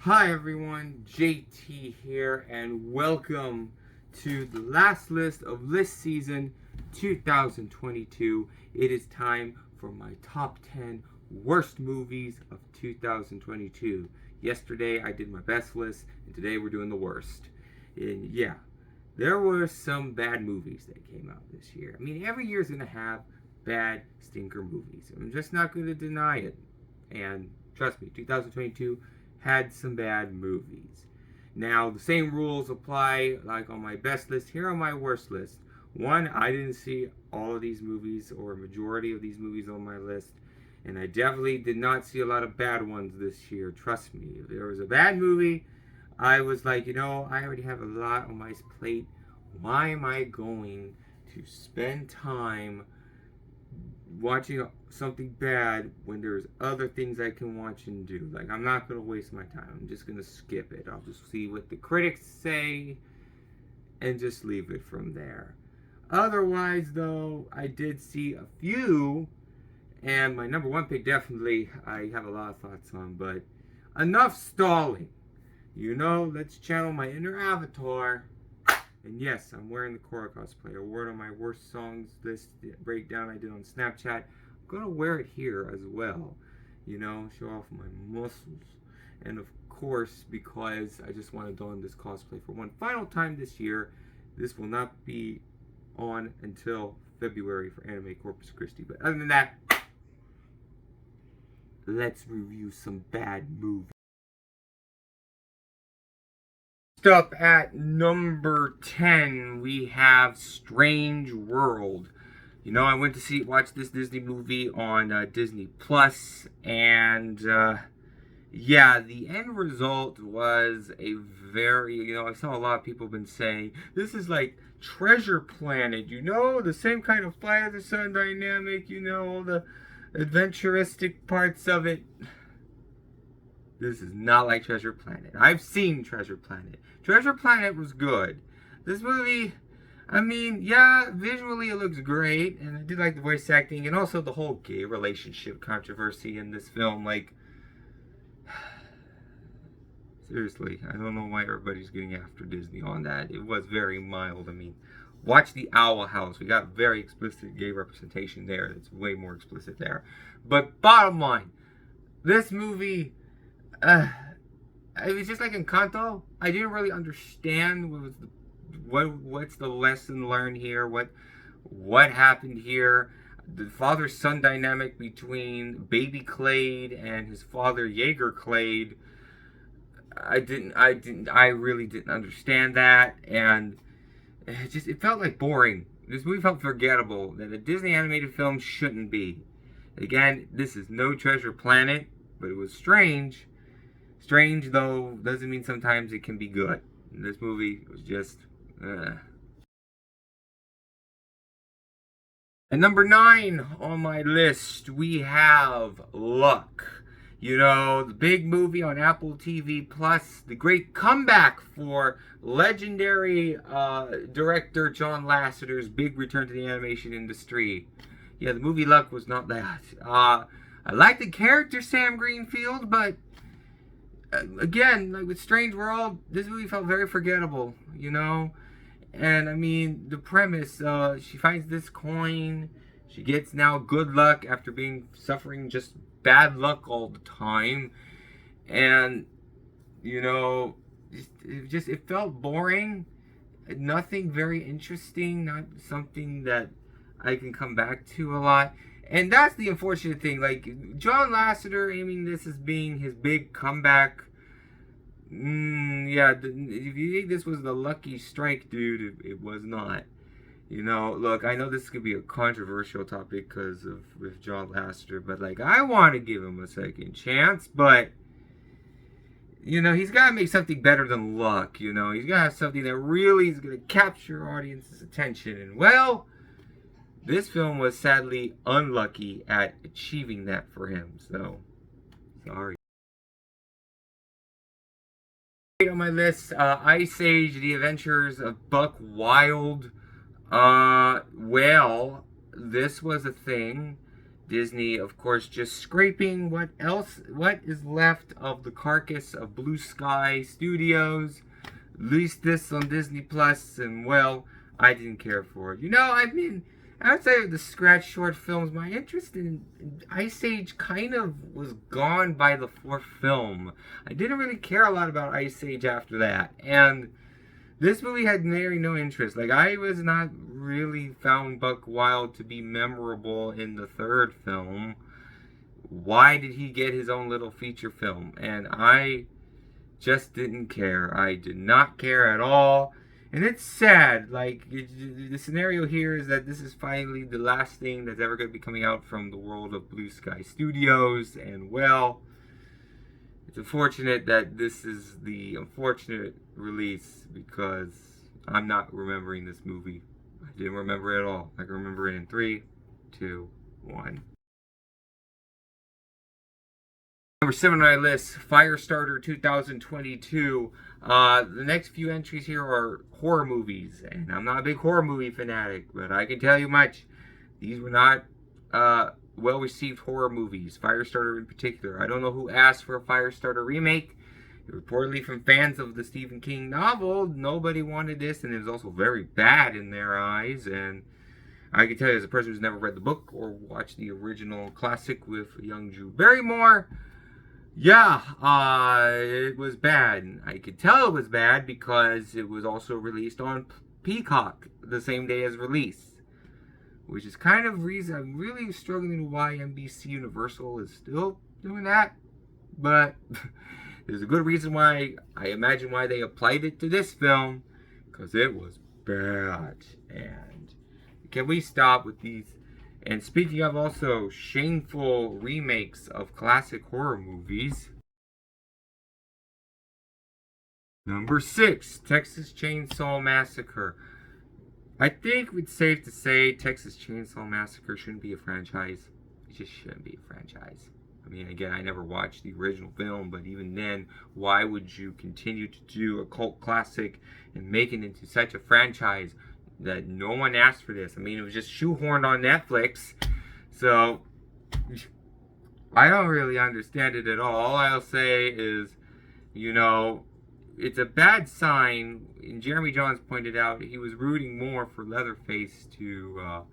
Hi everyone, JT here, and welcome to the last list of list season 2022. It is time for my top 10 worst movies of 2022. Yesterday I did my best list, and today we're doing the worst. And yeah, there were some bad movies that came out this year. I mean, every year is going to have bad stinker movies. I'm just not going to deny it. And trust me, 2022 had some bad movies. Now, the same rules apply like on my best list. Here on my worst list. One, I didn't see all of these movies or a majority of these movies on my list. And I definitely did not see a lot of bad ones this year. Trust me. If there was a bad movie, I was like, I already have a lot on my plate. Why am I going to spend time watching something bad when there's other things I can watch and do? Like, I'm not going to waste my time. I'm just going to skip it. I'll just see what the critics say and just leave it from there. Otherwise, though, I did see a few, and my number one pick definitely I have a lot of thoughts on, but enough stalling. Let's channel my inner avatar. And yes, I'm wearing the Korra cosplay. I wore it on my worst songs list breakdown I did on Snapchat. I'm going to wear it here as well. Show off my muscles. And of course, because I just want to don this cosplay for one final time this year, this will not be on until February for Anime Corpus Christi. But other than that, let's review some bad movies. Up at number 10, we have Strange World. I went to watch this Disney movie on Disney Plus, and yeah, the end result was a very, I saw a lot of people have been saying, this is like Treasure Planet, the same kind of Fire the Sun dynamic, all the adventuristic parts of it. This is not like Treasure Planet. I've seen Treasure Planet. Treasure Planet was good. This movie, yeah, visually it looks great, and I did like the voice acting, and also the whole gay relationship controversy in this film. Like, seriously, I don't know why everybody's getting after Disney on that. It was very mild. Watch The Owl House. We got very explicit gay representation there. It's way more explicit there. But bottom line, this movie, it was just like Encanto. I didn't really understand what's the lesson learned here. What happened here? The father-son dynamic between Baby Clade and his father Jaeger Clade. I really didn't understand that, and it felt like boring. This movie felt forgettable, that a Disney animated film shouldn't be. Again, this is no Treasure Planet, but it was strange. Strange, though, doesn't mean sometimes it can be good. And this movie was just, At number 9 on my list, we have Luck. The big movie on Apple TV Plus, the great comeback for legendary director John Lasseter's big return to the animation industry. Yeah, the movie Luck was not that. I like the character Sam Greenfield, but again, like with Strange World, this movie felt very forgettable, And the premise, she finds this coin. She gets now good luck after suffering just bad luck all the time. And, it felt boring. Nothing very interesting. Not something that I can come back to a lot. And that's the unfortunate thing. Like, John Lasseter aiming this as being his big comeback. Yeah, if you think this was the lucky strike, dude, it was not. Look, I know this could be a controversial topic because with John Lasseter, but like, I want to give him a second chance, but he's got to make something better than Luck. He's got to have something that really is going to capture audience's attention. And well, this film was sadly unlucky at achieving that for him. So, sorry. On my list, Ice Age: The Adventures of Buck Wild. Well, this was a thing, Disney, of course, just scraping what is left of the carcass of Blue Sky Studios. Released this on Disney Plus, and well, I didn't care for it. Outside of the scratch short films, my interest in Ice Age kind of was gone by the fourth film. I didn't really care a lot about Ice Age after that, and this movie had nearly no interest. Like, I was not really found Buck Wild to be memorable in the third film. Why did he get his own little feature film? And I just didn't care. I did not care at all. And it's sad. Like, the scenario here is that this is finally the last thing that's ever going to be coming out from the world of Blue Sky Studios. And, well, it's unfortunate that this is the unfortunate release, because I'm not remembering this movie. I didn't remember it at all. I can remember it in 3, 2, 1. Number 7 on my list, Firestarter 2022. The next few entries here are horror movies, and I'm not a big horror movie fanatic, but I can tell you much. These were not well-received horror movies, Firestarter in particular. I don't know who asked for a Firestarter remake. Reportedly from fans of the Stephen King novel, nobody wanted this, and it was also very bad in their eyes. And I can tell you, as a person who's never read the book or watched the original classic with young Drew Barrymore, yeah, it was bad. I could tell it was bad because it was also released on Peacock the same day as release, which is kind of reason I'm really struggling why NBC Universal is still doing that. But there's a good reason why. I imagine why they applied it to this film, because it was bad. And can we stop with these? And speaking of also shameful remakes of classic horror movies, number 6, Texas Chainsaw Massacre. I think it's safe to say Texas Chainsaw Massacre shouldn't be a franchise. It just shouldn't be a franchise. I mean, again, I never watched the original film, but even then, why would you continue to do a cult classic and make it into such a franchise that no one asked for this? I mean, it was just shoehorned on Netflix, so I don't really understand it at all. All I'll say is, it's a bad sign. And Jeremy Jahns pointed out he was rooting more for Leatherface to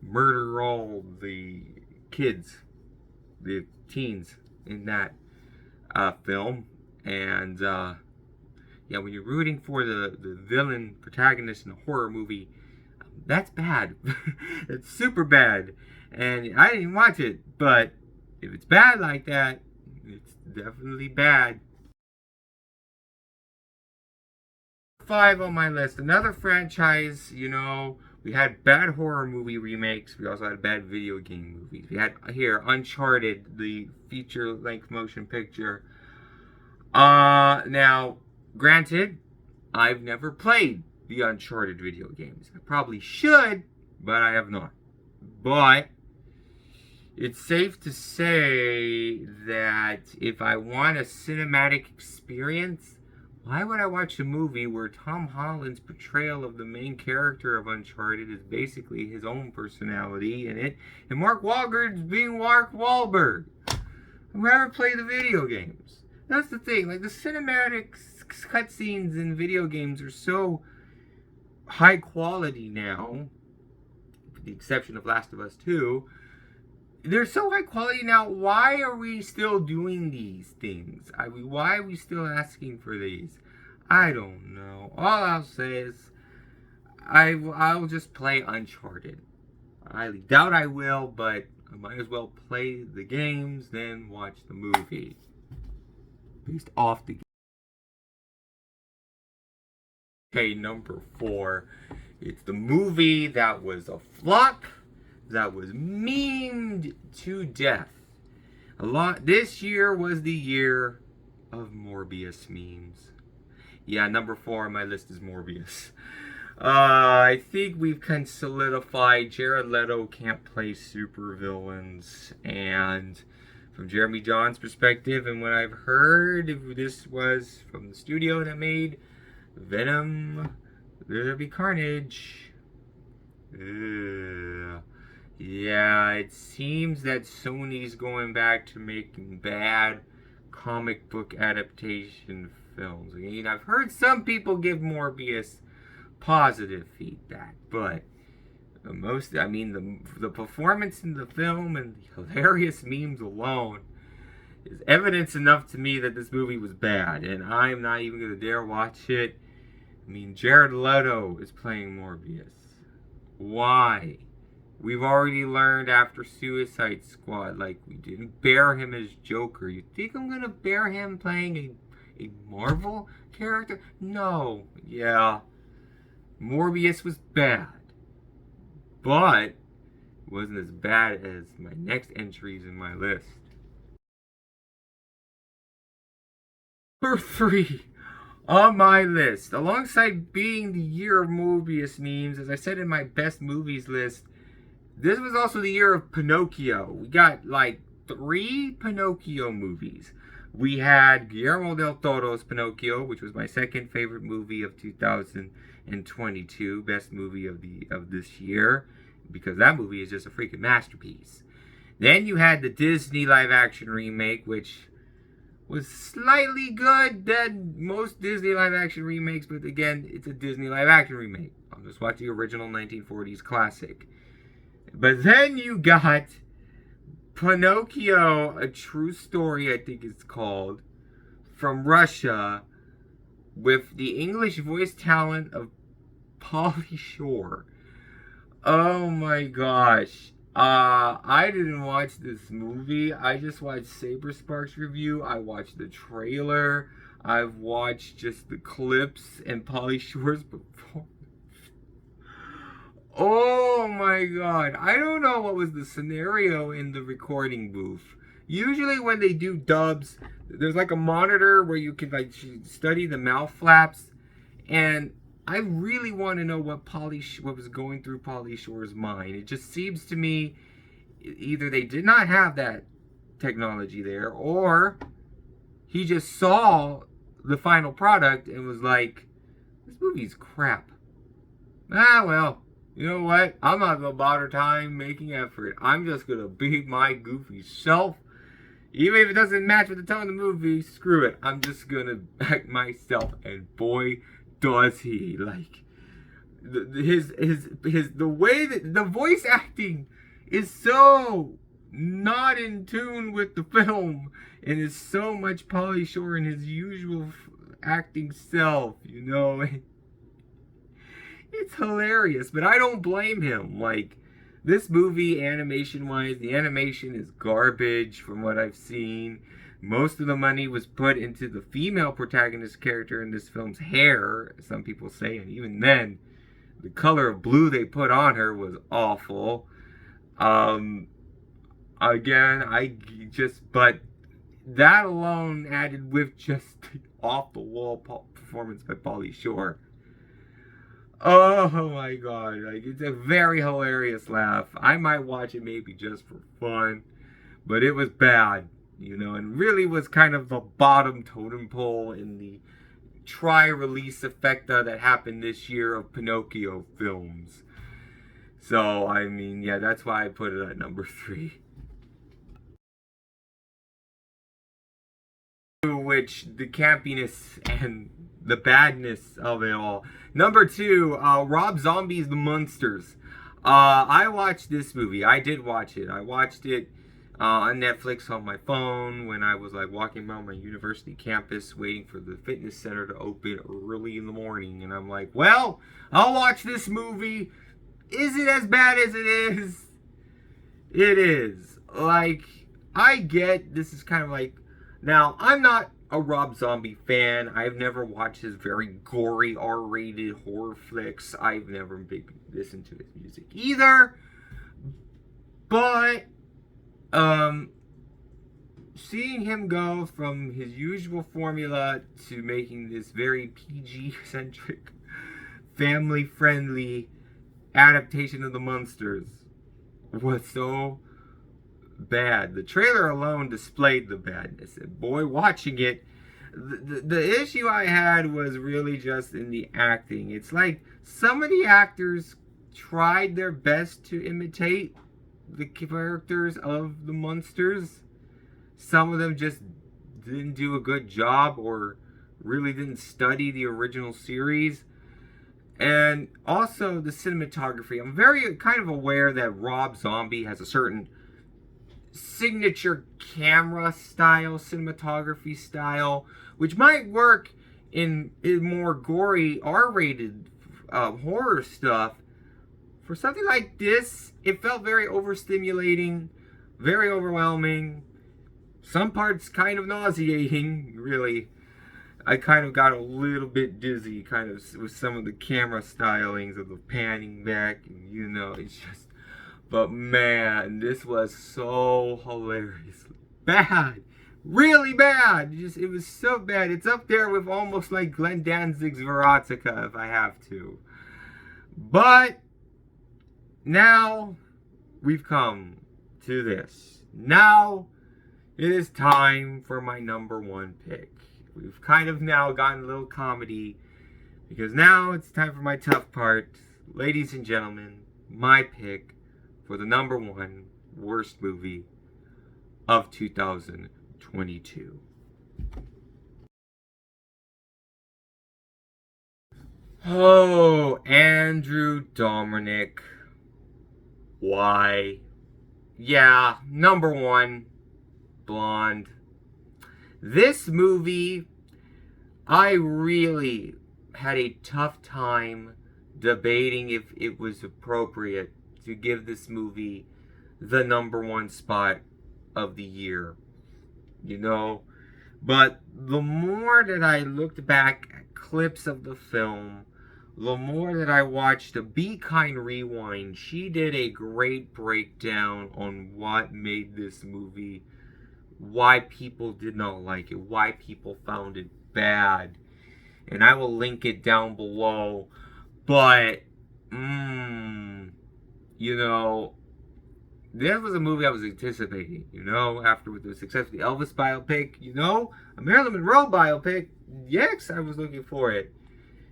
murder all the kids, the teens in that film. And yeah, when you're rooting for the villain protagonist in a horror movie, that's bad. It's super bad. And I didn't watch it, but if it's bad like that, it's definitely bad. 5 on my list. Another franchise, we had bad horror movie remakes. We also had bad video game movies. We had here Uncharted, the feature-length motion picture. Now, granted, I've never played the Uncharted video games. I probably should, but I have not. But it's safe to say that if I want a cinematic experience, why would I watch a movie where Tom Holland's portrayal of the main character of Uncharted is basically his own personality in it, and Mark Wahlberg's being Mark Wahlberg? I've never played the video games. That's the thing. Like, the cinematic cutscenes in video games are so high quality now, with the exception of Last of Us 2. They're so high quality now. Why are we still doing these things? Why are we still asking for these? I don't know. All I'll say is I'll just play Uncharted. I highly doubt I will, but I might as well play the games than watch the movie based off the game. Okay, number 4. It's the movie that was a flop, that was memed to death. This year was the year of Morbius memes. Yeah, number 4 on my list is Morbius. I think we've kind of solidified Jared Leto can't play supervillains, and from Jeremy Jahns' perspective and what I've heard, if this was from the studio that made Venom, there'd be carnage. Yeah, Yeah, it seems that Sony's going back to making bad comic book adaptation films. I mean, I've heard some people give Morbius positive feedback, but the performance in the film and the hilarious memes alone is evidence enough to me that this movie was bad, and I'm not even gonna dare watch it. I mean, Jared Leto is playing Morbius. Why? We've already learned after Suicide Squad, like, we didn't bear him as Joker. You think I'm gonna bear him playing a Marvel character? No. Yeah. Morbius was bad. But it wasn't as bad as my next entries in my list. Number 3 on my list, alongside being the year of Morbius memes, as I said in my best movies list, this was also the year of Pinocchio. We got like 3 Pinocchio movies. We had Guillermo del Toro's Pinocchio, which was my second favorite movie of 2022, best movie of this year, because that movie is just a freaking masterpiece. Then you had the Disney live-action remake, which was slightly good than most Disney live-action remakes, but again, it's a Disney live-action remake. I'll just watch the original 1940s classic. But then you got Pinocchio, A True Story, I think it's called, from Russia, with the English voice talent of Pauly Shore. Oh my gosh. I didn't watch this movie. I just watched Saber Sparks' review. I watched the trailer. I've watched just the clips and Pauly Shore's performance. Oh my god. I don't know what was the scenario in the recording booth. Usually when they do dubs, there's like a monitor where you can like study the mouth flaps, and I really want to know what was going through Pauly Shore's mind. It just seems to me either they did not have that technology there, or he just saw the final product and was like, this movie's crap. Ah, well, you know what? I'm not going to bother time making effort. I'm just going to be my goofy self. Even if it doesn't match with the tone of the movie, screw it. I'm just going to act myself. And boy, does he. Like, the way that the voice acting is so not in tune with the film, and is so much Pauly Shore in his usual acting self, you know. It's hilarious, but I don't blame him. Like, this movie, animation-wise, the animation is garbage from what I've seen. Most of the money was put into the female protagonist character in this film's hair, some people say, and even then, the color of blue they put on her was awful. But that alone, added with just the off-the-wall performance by Pauly Shore. Oh my god, like, it's a very hilarious laugh. I might watch it maybe just for fun, but it was bad, you know, and really was kind of the bottom totem pole in the try-release effecta that happened this year of Pinocchio films. So, I mean, yeah, that's why I put it at number 3. Which, the campiness and the badness of it all. Number 2, Rob Zombie's The Munsters. I watched this movie. I did watch it. I watched it on Netflix on my phone when I was like walking around my university campus waiting for the fitness center to open early in the morning. And I'm like, well, I'll watch this movie. Is it as bad as it is? It is. Like, I get this is kind of like... Now, I'm not a Rob Zombie fan. I've never watched his very gory R-rated horror flicks. I've never listened to his music either. But seeing him go from his usual formula to making this very PG-centric, family-friendly adaptation of The Munsters was so bad. The trailer alone displayed the badness, and boy, watching it, the issue I had was really just in the acting. It's like some of the actors tried their best to imitate the characters of the monsters. Some of them just didn't do a good job or really didn't study the original series. And also the cinematography. I'm very kind of aware that Rob Zombie has a certain signature camera style, cinematography style, which might work in more gory R-rated horror stuff. For something like this, it felt very overstimulating, very overwhelming, some parts kind of nauseating, really. I kind of got a little bit dizzy, kind of, with some of the camera stylings of the panning back, you know, it's just, but man, this was so hilariously bad. Really bad. It was so bad. It's up there with almost like Glenn Danzig's Verotica, if I have to. But now we've come to this. Now it is time for my number one pick. We've kind of now gotten a little comedy because now it's time for my tough part. Ladies and gentlemen, my pick for the number one worst movie of 2022. Oh, Andrew Dominic. Why? Yeah, number one, Blonde. This movie, I really had a tough time debating if it was appropriate to give this movie the number one spot of the year. You know? But the more that I looked back at clips of the film, the more that I watched the Be Kind Rewind, she did a great breakdown on what made this movie, why people did not like it, why people found it bad. And I will link it down below. But, you know, this was a movie I was anticipating, you know, after with the success of the Elvis biopic, you know, a Marilyn Monroe biopic. Yes, I was looking for it.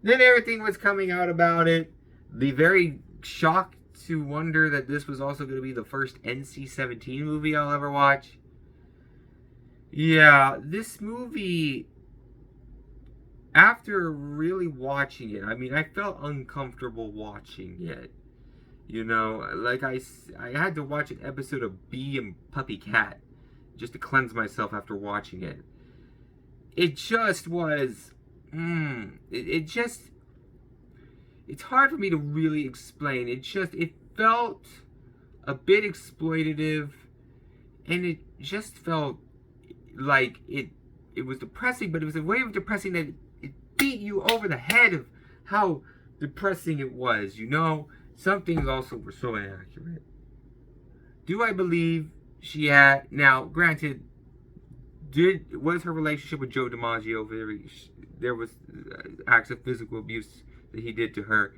Then everything was coming out about it. The very shocked to wonder that this was also going to be the first NC-17 movie I'll ever watch. Yeah, this movie, after really watching it, I mean, I felt uncomfortable watching it. You know, like I had to watch an episode of Bee and Puppy Cat just to cleanse myself after watching it. It just was, it's hard for me to really explain. It felt a bit exploitative, and it just felt like it was depressing, but it was a way of depressing that it beat you over the head of how depressing it was, you know? Some things also were so inaccurate. Do I believe she had, now granted, was her relationship with Joe DiMaggio there was acts of physical abuse that he did to her.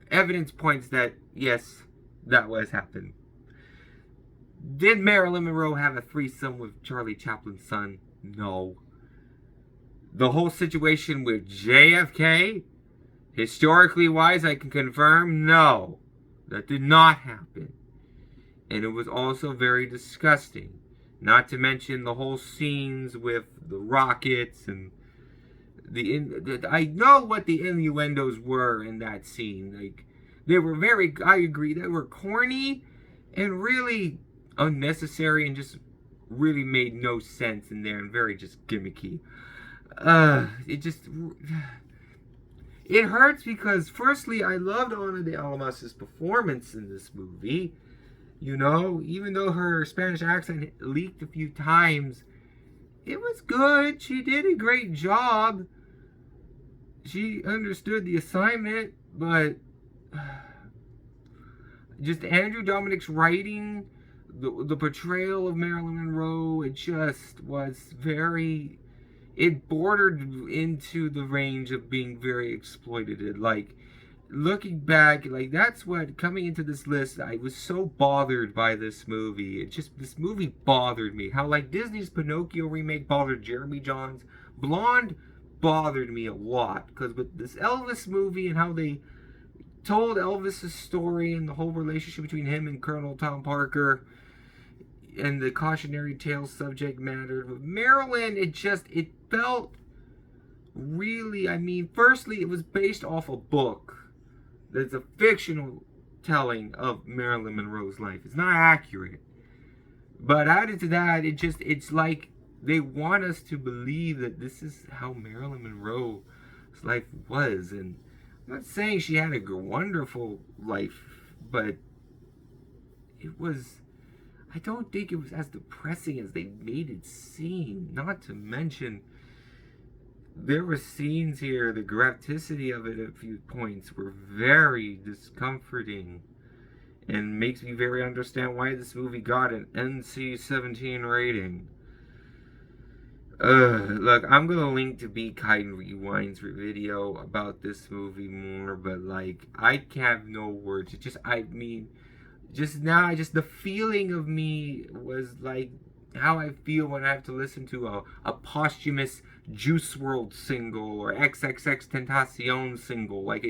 Evidence points that yes, that was happened. Did Marilyn Monroe have a threesome with Charlie Chaplin's son? No. The whole situation with JFK, historically wise, I can confirm, no. That did not happen. And it was also very disgusting. Not to mention the whole scenes with the rockets and I know what the innuendos were in that scene. Like, they were very, I agree, they were corny and really unnecessary and just really made no sense in there and very just gimmicky. It hurts because firstly, I loved Ana de Armas's performance in this movie. You know, even though her Spanish accent leaked a few times, it was good. She did a great job. She understood the assignment, but just Andrew Dominic's writing, the portrayal of Marilyn Monroe, it just was very, it bordered into the range of being very exploitative. Like, looking back, like, that's what, coming into this list, I was so bothered by this movie. This movie bothered me. How, like, Disney's Pinocchio remake bothered Jeremy Jahns, Blonde bothered me a lot. Because with this Elvis movie and how they told Elvis's story and the whole relationship between him and Colonel Tom Parker and the cautionary tale subject matter. With Marilyn, it felt really, I mean, firstly, it was based off a book that's a fictional telling of Marilyn Monroe's life. It's not accurate. But added to that, it's like they want us to believe that this is how Marilyn Monroe's life was. And I'm not saying she had a wonderful life, but I don't think it was as depressing as they made it seem. Not to mention, there were scenes here, the graphicity of it at a few points were very discomforting. And makes me very understand why this movie got an NC-17 rating. Look, I'm gonna link to Be Kind Rewind's video about this movie more, but like, I have no words. Just the feeling of me was like how I feel when I have to listen to a posthumous Juice WRLD single or XXX Tentacion single. Like,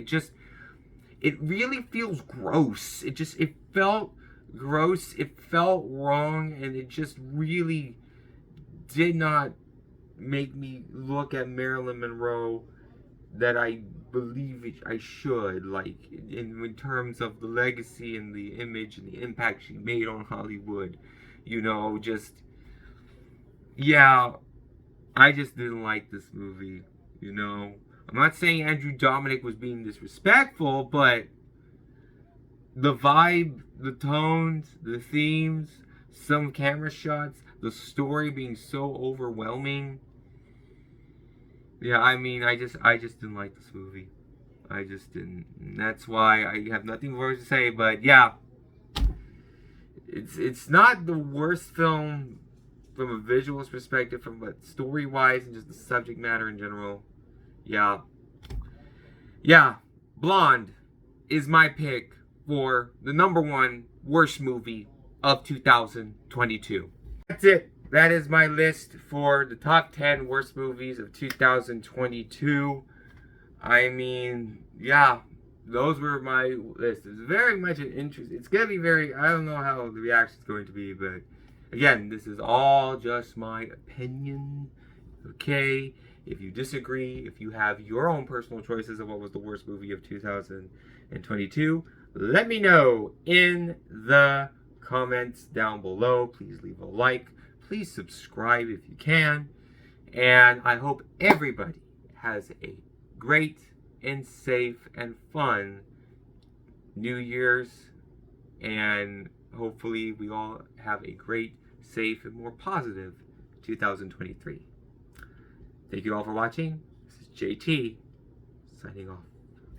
it really feels gross. It felt gross. It felt wrong, and it just really did not make me look at Marilyn Monroe that I believe I should, like, in terms of the legacy and the image and the impact she made on Hollywood. You know, I just didn't like this movie, you know. I'm not saying Andrew Dominic was being disrespectful, but the vibe, the tones, the themes, some camera shots, the story being so overwhelming. Yeah, I mean, I just didn't like this movie. I just didn't. And that's why I have nothing more to say, but yeah. It's not the worst film from a visuals perspective, but story-wise and just the subject matter in general. Yeah, Blonde is my pick for the #1 worst movie of 2022. That's it. That is my list for the top 10 worst movies of 2022. I mean, yeah, those were my list. It's very much an interest. It's going to be I don't know how the reaction is going to be, but again, this is all just my opinion. Okay? If you disagree, if you have your own personal choices of what was the worst movie of 2022, let me know in the comments down below. Please leave a like. Please subscribe if you can. And I hope everybody has a great and safe and fun New Year's. And hopefully we all have a great, safe, and more positive 2023. Thank you all for watching. This is JT, signing off.